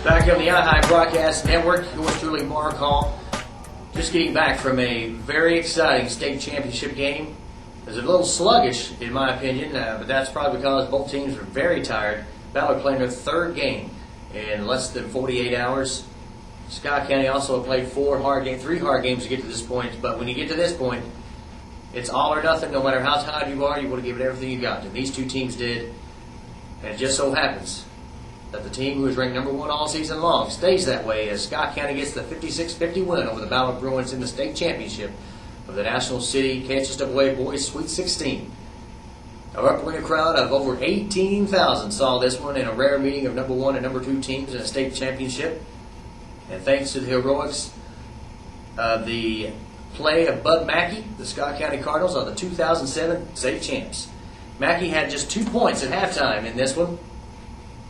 Back on the iHigh Broadcast Network, yours truly, Marc Hall. Just getting back from a very exciting state championship game. It was a little sluggish, in my opinion, but that's probably because both teams were very tired. Ballard playing their third game in less than 48 hours. Scott County also played three hard games to get to this point. But when you get to this point, it's all or nothing. No matter how tired you are, you want to give it everything you got. And these two teams did. And it just so happens that the team who is ranked number one all season long stays that way as Scott County gets the 56-50 win over the Ballard Bruins in the state championship of the National City KHSAA Boys Sweet 16. A Rupp Arena crowd of over 18,000 saw this one in a rare meeting of number one and number two teams in a state championship. And thanks to the heroics of the play of Bud Mackey, the Scott County Cardinals are the 2007 state champs. Mackey had just 2 points at halftime in this one,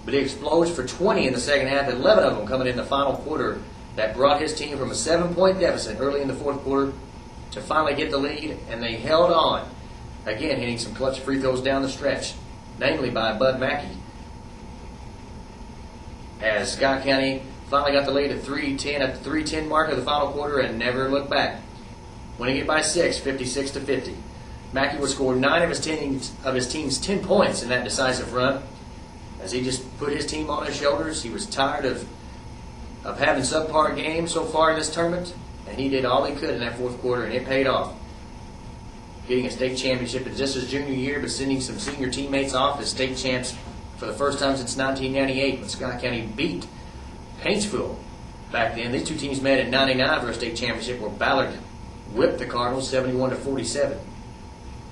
but he explodes for 20 in the second half, 11 of them coming in the final quarter. That brought his team from a 7-point deficit early in the fourth quarter to finally get the lead, and they held on. Again, hitting some clutch free throws down the stretch, namely by Bud Mackey. As Scott County finally got the lead at 3:10 at the 3:10 mark of the final quarter and never looked back, winning it by 6, 56-50. Mackey would score 9 of his team's 10 points in that decisive run, as he just put his team on his shoulders. He was tired of having subpar games so far in this tournament, and he did all he could in that fourth quarter, and it paid off. Getting a state championship in just his junior year, but sending some senior teammates off as state champs for the first time since 1998 when Scott County beat Paintsville back then. These two teams met in '99 for a state championship where Ballard whipped the Cardinals 71-47.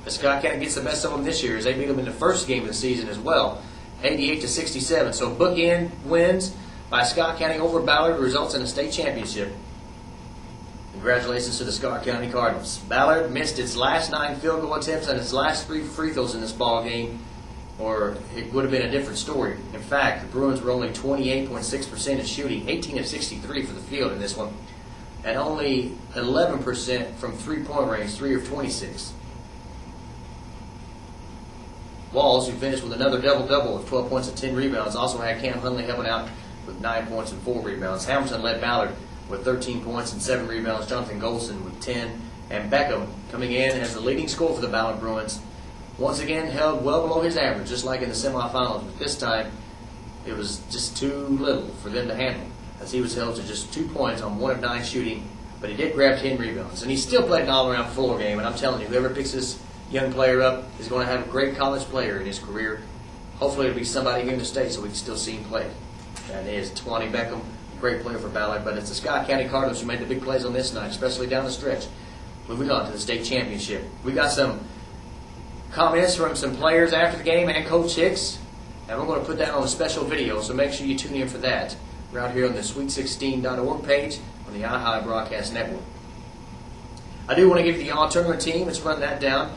But Scott County gets the best of them this year as they beat them in the first game of the season as well, 88-67. So bookend wins by Scott County over Ballard results in a state championship. Congratulations to the Scott County Cardinals. Ballard missed its last 9 field goal attempts and its last 3 free throws in this ball game, or it would have been a different story. In fact, the Bruins were only 28.6% at shooting, 18 of 63 for the field in this one, and only 11% from three-point range, 3 of 26. Walls, who finished with another double-double with 12 points and 10 rebounds, also had Cam Hunley helping out with 9 points and 4 rebounds. Hamilton led Ballard with 13 points and 7 rebounds. Jonathan Golson with 10. And Beckham coming in as the leading scorer for the Ballard Bruins. Once again held well below his average, just like in the semifinals. But this time, it was just too little for them to handle, as he was held to just 2 points on 1 of 9 shooting. But he did grab 10 rebounds. And he still played an all-around floor game. And I'm telling you, whoever picks this young player up is going to have a great college player in his career. Hopefully it'll be somebody here in the state so we can still see him play. That is Tawani Beckham, great player for Ballard. But it's the Scott County Cardinals who made the big plays on this night, especially down the stretch. Moving on to the state championship. We got some comments from some players after the game and Coach Hicks, and we're going to put that on a special video, so make sure you tune in for that right here on the sweet16.org page on the iHigh Broadcast Network. I do want to give you the all-tournament team. Let's run that down.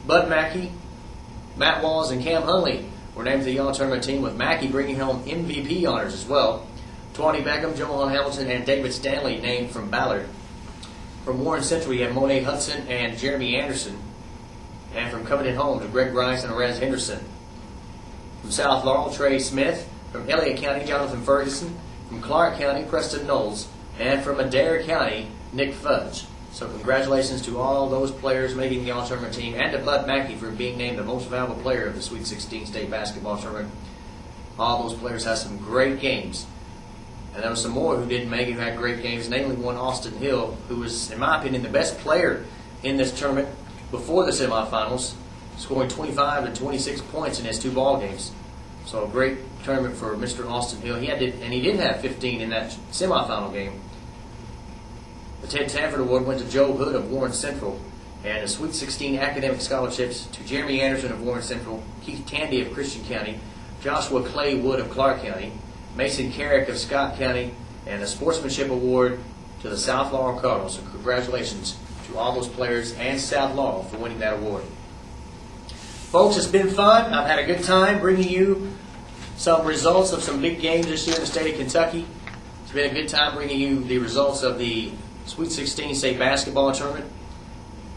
Bud Mackey, Matt Walls, and Cam Hunley were named to the all-tournament team, with Mackey bringing home MVP honors as well. Tawani Beckham, Joel Hamilton, and David Stanley named from Ballard. From Warren Central, you have Monet Hudson and Jeremy Anderson. And from Covington Homes, Greg Rice and Erez Henderson. From South Laurel, Trey Smith. From Elliott County, Jonathan Ferguson. From Clark County, Preston Knowles. And from Adair County, Nick Fudge. So congratulations to all those players making the all-tournament team, and to Bud Mackey for being named the most valuable player of the Sweet 16 State Basketball Tournament. All those players had some great games. And there were some more who didn't make it, who had great games, namely one Austin Hill, who was, in my opinion, the best player in this tournament before the semifinals, scoring 25 and 26 points in his 2 ball games. So a great tournament for Mr. Austin Hill. He did have 15 in that semifinal game. The Ted Sanford Award went to Joe Hood of Warren Central, and the Sweet 16 academic scholarships to Jeremy Anderson of Warren Central, Keith Tandy of Christian County, Joshua Clay Wood of Clark County, Mason Carrick of Scott County, and the Sportsmanship Award to the South Laurel Cardinals. So congratulations to all those players and South Laurel for winning that award. Folks, it's been fun. I've had a good time bringing you some results of some big games this year in the state of Kentucky. It's been a good time bringing you the results of the Sweet 16 State Basketball Tournament.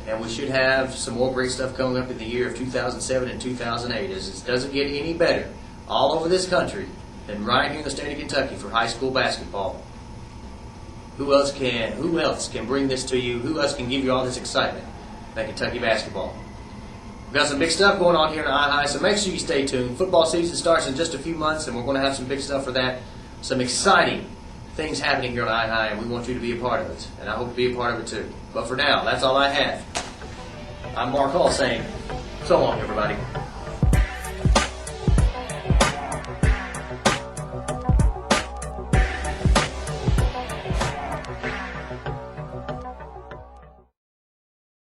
And we should have some more great stuff coming up in the year of 2007 and 2008, as it doesn't get any better all over this country And right here in the state of Kentucky for high school basketball, who else can bring this to you? Who else can give you all this excitement than Kentucky basketball? We've got some big stuff going on here in iHigh, so make sure you stay tuned. Football season starts in just a few months, and we're going to have some big stuff for that. Some exciting things happening here on iHigh, and we want you to be a part of it. And I hope to be a part of it too. But for now, that's all I have. I'm Marc Hall saying, so long, everybody.